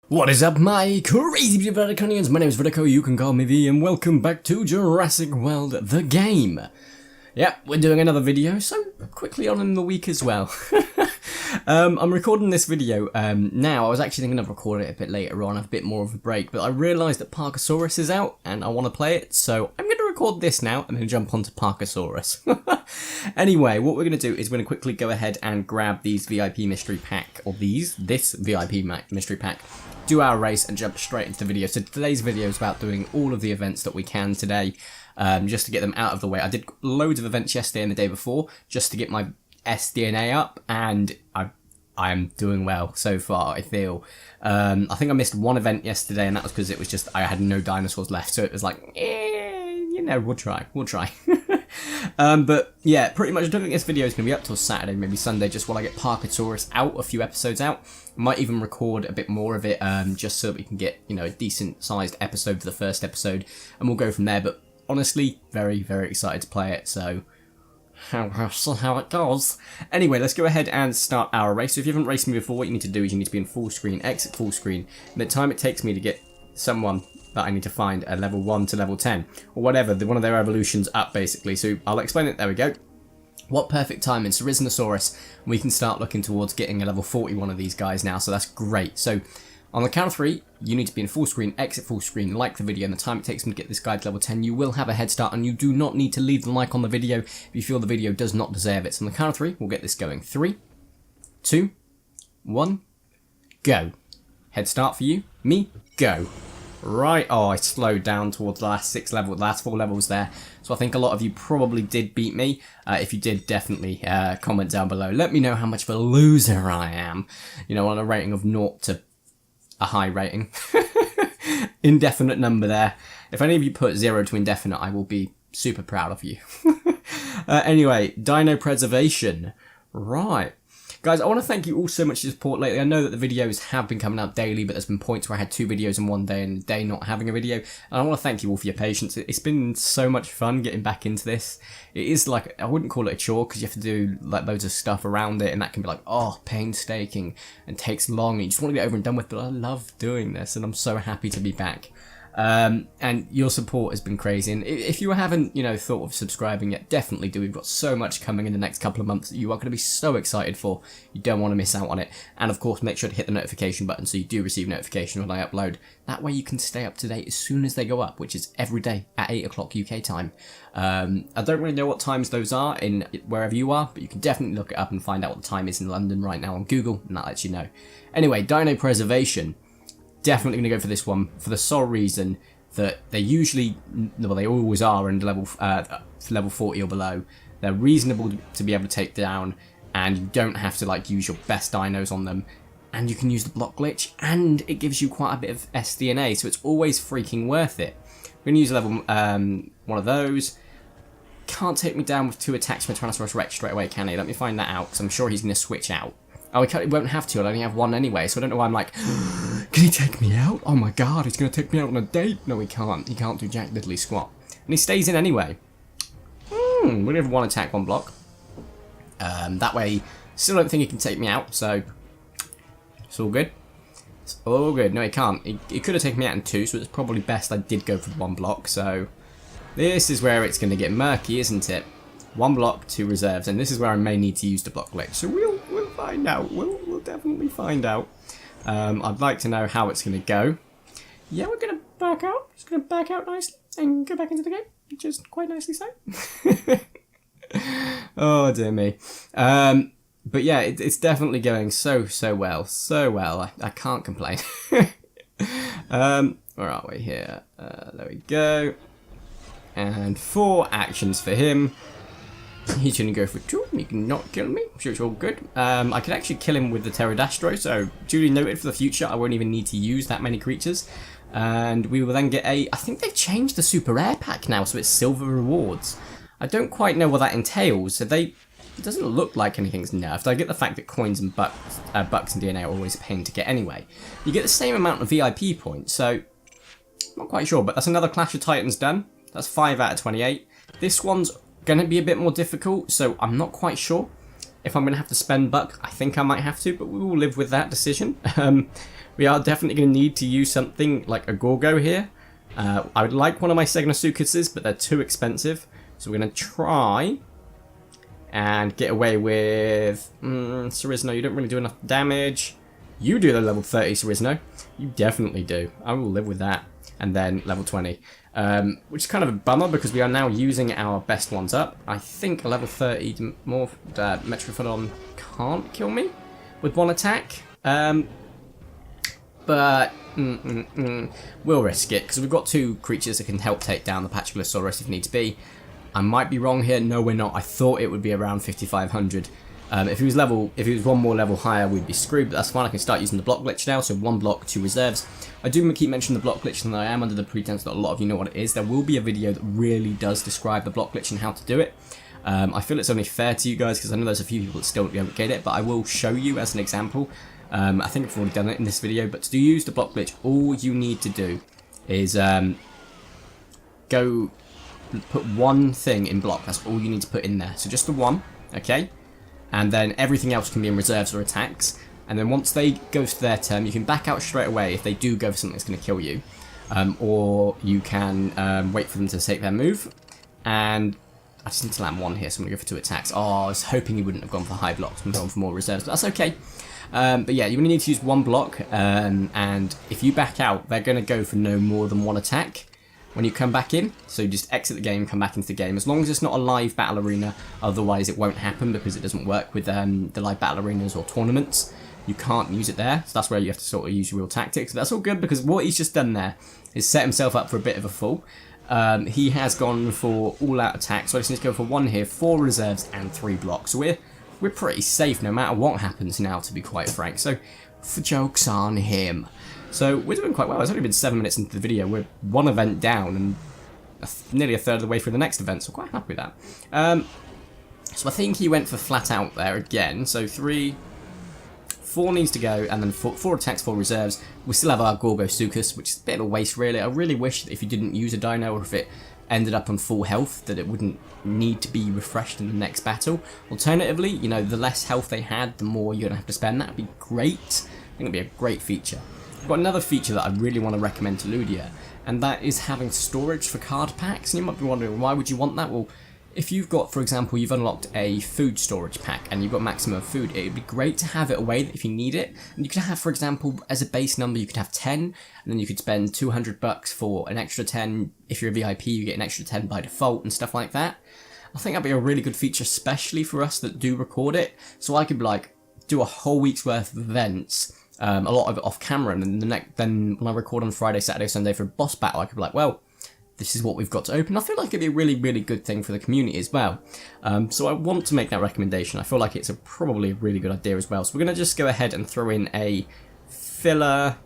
What is up, my crazy Verticonians? My name is Vertico, you can call me V, and welcome back to Jurassic World, the game. Yep, we're doing another video, so quickly on in the week as well. I'm recording this video now. I was actually thinking of recording it a bit later on, a bit more of a break, but I realised that Parkasaurus is out, and I want to play it, so I'm going to record this now, and then jump onto Parkasaurus. Anyway, what we're going to do is we're going to quickly go ahead and grab these VIP mystery pack, or this VIP mystery pack, do our race and jump straight into the video. So today's video is about doing all of the events that we can today, just to get them out of the way. I did loads of events yesterday and the day before, just to get my SDNA up, and I am doing well so far, I feel. I think I missed one event yesterday, and that was because it was just, I had no dinosaurs left, so it was like, you know, we'll try. But yeah, pretty much I don't think this video is going to be up till Saturday, maybe Sunday, just while I get Parkasaurus out, a few episodes out. Might even record a bit more of it, just so that we can get, you know, a decent sized episode for the first episode, and we'll go from there. But honestly, very, very excited to play it, so how it goes. Anyway, let's go ahead and start our race. So if you haven't raced me before, what you need to do is you need to be in full screen, exit full screen, and the time it takes me to get someone that I need to find a level 1 to level 10, or whatever, one of their evolutions up, basically. So I'll explain it, there we go. What perfect timing, Cerysnosaurus, we can start looking towards getting a level 41 of these guys now, so that's great. So on the count of 3, you need to be in full screen, exit full screen, like the video, and the time it takes me to get this guy to level 10, you will have a head start, and you do not need to leave the like on the video if you feel the video does not deserve it. So on the count of 3, we'll get this going. 3, 2, 1, go. Head start for you, me, go. Right, oh, I slowed down towards the last 4 levels there, so I think a lot of you probably did beat me. If you did, definitely comment down below. Let me know how much of a loser I am, you know, on a rating of 0 to a high rating. Indefinite number there. If any of you put 0 to indefinite, I will be super proud of you. Anyway, dino preservation. Right. Guys, I want to thank you all so much for your support lately. I know that the videos have been coming out daily, but there's been points where I had 2 videos in one day and a day not having a video. And I want to thank you all for your patience. It's been so much fun getting back into this. It is like, I wouldn't call it a chore because you have to do like loads of stuff around it, and that can be like, oh, painstaking and takes long and you just want to get over and done with, but I love doing this and I'm so happy to be back. And your support has been crazy, and if you haven't, you know, thought of subscribing yet, definitely do. We've got so much coming in the next couple of months that you are going to be so excited for. You don't want to miss out on it. And of course, make sure to hit the notification button so you do receive notification when I upload. That way you can stay up to date as soon as they go up, which is every day at 8 o'clock UK time. I don't really know what times those are in wherever you are, but you can definitely look it up and find out what the time is in London right now on Google, and that lets you know. Anyway, dino preservation. Definitely going to go for this one for the sole reason that they usually, well, they always are in level 40 or below. They're reasonable to be able to take down, and you don't have to like use your best dinos on them, and you can use the block glitch, and it gives you quite a bit of SDNA, so it's always freaking worth it. We're going to use level one of those. Can't take me down with 2 attacks from a Tyrannosaurus Rex straight away, can he? Let me find that out, because I'm sure he's going to switch out. Oh, he won't have to, I'll only have 1 anyway, so I don't know why I'm like, can he take me out? Oh my god, he's going to take me out on a date. No, he can't. He can't do jack diddly squat. And he stays in anyway. We're going to have 1 attack, 1 block. That way, still don't think he can take me out, so it's all good. It's all good. No, he can't. He could have taken me out in 2, so it's probably best I did go for 1 block, so this is where it's going to get murky, isn't it? 1 block, 2 reserves, and this is where I may need to use the block glitch. So we'll find out. We'll definitely find out. I'd like to know how it's going to go. Yeah, we're going to back out. Just going to back out nicely and go back into the game, just quite nicely so. Oh dear me. But yeah, it's definitely going so well, I can't complain. Where are we here? There we go. And 4 actions for him. He's going to go for 2, he can not kill me, so it's all good. I can actually kill him with the Pterodastro, so duly noted for the future, I won't even need to use that many creatures. And we will then get I think they've changed the super rare pack now, so it's silver rewards. I don't quite know what that entails, so it doesn't look like anything's nerfed. I get the fact that coins and bucks and DNA are always a pain to get anyway. You get the same amount of VIP points, so I'm not quite sure, but that's another Clash of Titans done. That's 5 out of 28. This one's going to be a bit more difficult, so I'm not quite sure. if I'm going to have to spend buck, I think I might have to, but we will live with that decision. We are definitely going to need to use something like a Gorgo here. I would like one of my Segnosuchuses, but they're too expensive. So we're going to try and get away with... Serizno, you don't really do enough damage. You do the level 30, Serizno. You definitely do. I will live with that. And then level 20. Which is kind of a bummer because we are now using our best ones up. I think a level 30 more Metrophodon can't kill me with one attack. But we'll risk it because we've got two creatures that can help take down the Pachylosaurus if needs be. I might be wrong here. No, we're not. I thought it would be around 5,500. If he was one more level higher, we'd be screwed, but that's fine. I can start using the block glitch now, so 1 block, 2 reserves. I do keep mentioning the block glitch, and I am under the pretense that a lot of you know what it is. There will be a video that really does describe the block glitch and how to do it. I feel it's only fair to you guys, because I know there's a few people that still don't get it, but I will show you as an example. I think I've already done it in this video, but to use the block glitch, all you need to do is go put one thing in block. That's all you need to put in there. So just the one, okay? And then everything else can be in reserves or attacks. And then once they go to their turn, you can back out straight away if they do go for something that's going to kill you. Or you can wait for them to take their move. And I just need to land one here, so I'm going to go for 2 attacks. Oh, I was hoping he wouldn't have gone for high blocks and gone for more reserves, but that's okay. But yeah, you only need to use 1 block. And if you back out, they're going to go for no more than 1 attack when you come back in. So you just exit the game, come back into the game. As long as it's not a live battle arena, otherwise it won't happen because it doesn't work with the live battle arenas or tournaments. You can't use it there, so that's where you have to sort of use your real tactics. But that's all good because what he's just done there is set himself up for a bit of a fall. He has gone for all-out attack, so I just need to go for 1 here, 4 reserves and 3 blocks. So we're pretty safe no matter what happens now, to be quite frank. So the joke's on him. So we're doing quite well. It's only been 7 minutes into the video. We're 1 event down and nearly a third of the way through the next event, so quite happy with that. So I think he went for flat out there again. So 4 needs to go, and then 4 attacks, 4 reserves. We still have our Gorgosuchus, which is a bit of a waste really. I really wish that if you didn't use a dino, or if it ended up on full health, that it wouldn't need to be refreshed in the next battle. Alternatively, you know, the less health they had, the more you're going to have to spend. That would be great. I think it would be a great feature. I've got another feature that I really want to recommend to Ludia, and that is having storage for card packs. And you might be wondering, why would you want that? Well, if you've got, for example, you've unlocked a food storage pack and you've got maximum food, it would be great to have it away if you need it. And you could have, for example, as a base number, you could have 10, and then you could spend 200 bucks for an extra 10. If you're a VIP, you get an extra 10 by default and stuff like that. I think that'd be a really good feature, especially for us that do record it. So I could like do a whole week's worth of events, a lot of it off camera, and then when I record on Friday, Saturday, Sunday for a boss battle, I could be like, well, this is what we've got to open. I feel like it'd be a really, really good thing for the community as well. So I want to make that recommendation. I feel like it's probably a really good idea as well. So we're going to just go ahead and throw in a filler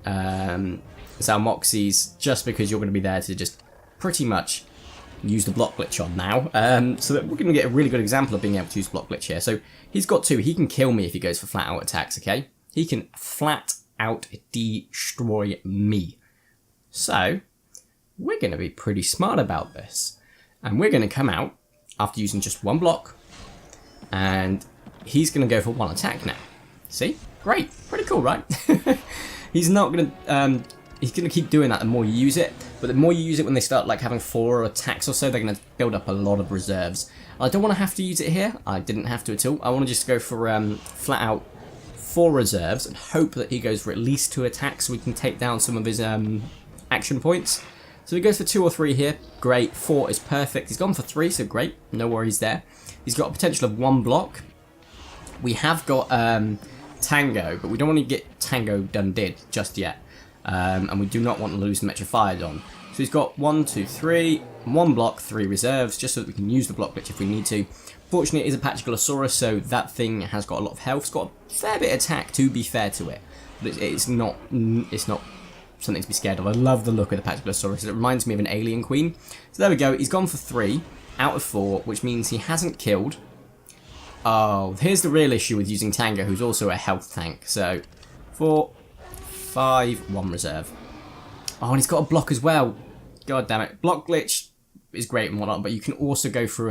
as our Moxies, just because you're going to be there to just pretty much use the block glitch on now. So that we're going to get a really good example of being able to use block glitch here. So he's got 2. He can kill me if he goes for flat out attacks, okay? He can flat out destroy me. So we're going to be pretty smart about this. And we're going to come out after using just 1 block. And he's going to go for 1 attack now. See? Great. Pretty cool, right? He's not going to... he's going to keep doing that the more you use it. But the more you use it, when they start like having 4 attacks or so, they're going to build up a lot of reserves. I don't want to have to use it here. I didn't have to at all. I want to just go for flat out 4 reserves and hope that he goes for at least 2 attacks so we can take down some of his action points. So he goes for 2 or 3 here. Great. 4 is perfect. He's gone for 3, so great. No worries there. He's got a potential of 1 block. We have got Tango, but we don't want to get Tango done did just yet. And we do not want to lose the Metrophyodon. So he's got 1, 2, 3, 1 block, 3 reserves, just so that we can use the block glitch if we need to. Fortunately, it is a Pachylosaurus, so that thing has got a lot of health. It's got a fair bit of attack, to be fair to it. But it's not something to be scared of. I love the look of the Pachylosaurus. It reminds me of an alien queen. So there we go. He's gone for 3 out of 4, which means he hasn't killed. Oh, here's the real issue with using Tango, who's also a health tank. So 4, 5, 1 reserve. Oh, and he's got a block as well. God damn it. Block glitch is great and whatnot, but you can also go for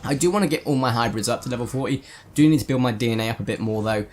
I do want to get all my hybrids up to level 40. Do need to build my DNA up a bit more though,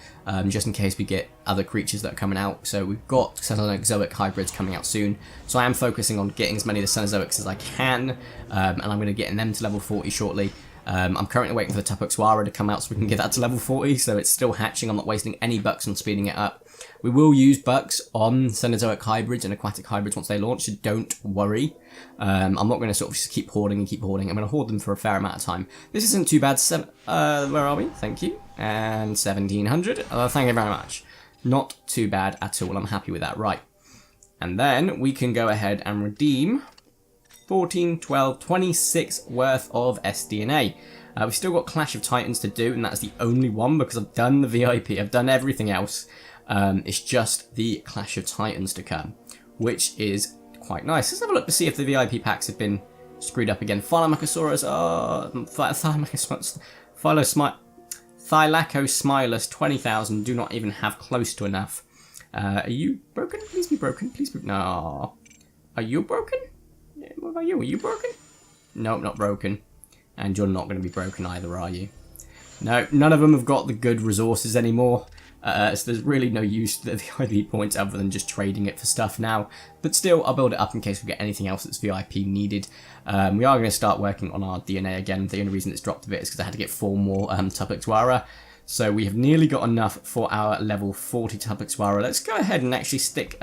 just in case we get other creatures that are coming out. So we've got Cenozoic hybrids coming out soon. So I am focusing on getting as many of the Cenozoics as I can, and I'm going to get them to level 40 shortly. I'm currently waiting for the Tupuxwara to come out so we can get that to level 40, so it's still hatching. I'm not wasting any bucks on speeding it up. We will use bucks on Cenozoic hybrids and aquatic hybrids once they launch, so don't worry. I'm not going to sort of just keep hoarding and keep hoarding. I'm going to hoard them for a fair amount of time. This isn't too bad. Where are we? Thank you. And 1700. Thank you very much. Not too bad at all. I'm happy with that. Right. And then we can go ahead and redeem 14, 12, 26 worth of SDNA. We've still got Clash of Titans to do, and that's the only one because I've done the VIP. I've done everything else. It's just the Clash of Titans to come, which is quite nice. Let's have a look to see if the VIP packs have been screwed up again. Thylacosaurus, Thylacosmilus, 20,000, do not even have close to enough. Are you broken? Please be broken. Please be... No. Are you broken? What about you? Are you broken? Nope, not broken. And you're not going to be broken either, are you? No, none of them have got the good resources anymore. So there's really no use to the VIP points other than just trading it for stuff now. But still, I'll build it up in case we get anything else that's VIP needed. We are going to start working on our DNA again. The only reason it's dropped a bit is because I had to get 4 more Tupuxwara. So we have nearly got enough for our level 40 Tupuxwara. Let's go ahead and actually stick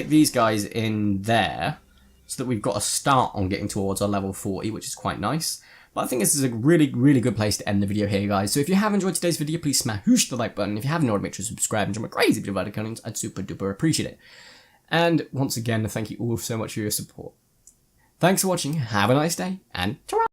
these guys in there, so that we've got a start on getting towards our level 40, which is quite nice. But I think this is a really, really good place to end the video here, guys. So if you have enjoyed today's video, please smash the like button. If you haven't already, make sure to subscribe and join my crazy video about Vertico. I'd super duper appreciate it. And once again, thank you all so much for your support. Thanks for watching, have a nice day, and ta-ra!